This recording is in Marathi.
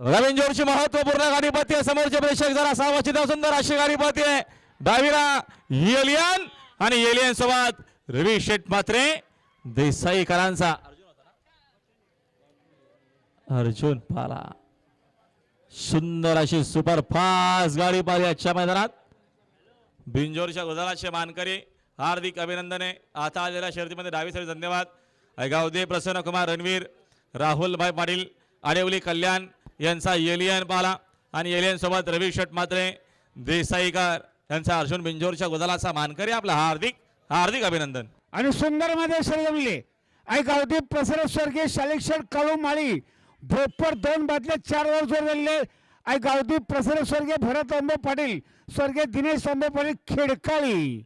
रवींद्रची महत्वपूर्ण गाडी पळते समोरचे प्रेक्षक जरा सावचित सुंदर अशी गाडी पळते डावीला एलियन आणि एलियन सोबत रवी शेठ मात्रे देसाईकरांचा अर्जुन पाला सुंदर अशी सुपर फास्ट गाडी पाहिली आजच्या मैदानात बिंजोरच्या गुलालाचे मानकरी हार्दिक अभिनंदने आता आलेल्या शर्यतीमध्ये डावीसाठी धन्यवाद गावदे प्रसन्न कुमार रणवीर राहुल भाई पाटील आडेवली कल्याण यांचा एलियन पाला आणि एलियन सोबत रवी शेठ मात्रे देसाईकर यांचा अर्जुन बिंजोरच्या गुलालाचा मानकरी आपला हार्दिक हार्दिक अभिनंदन आणि सुंदर मध्ये शर्यत जमली आई गावदे प्रसन्न स्वर्गीय शालेक्षण काळू माळी भोपर 2 बादल्या 4 वर जोर दिले आई गावदी प्रसन्न स्वर्गीय भरत आंबे पाटील स्वर्गीय दिनेश आंबे पाटील खेडकाळी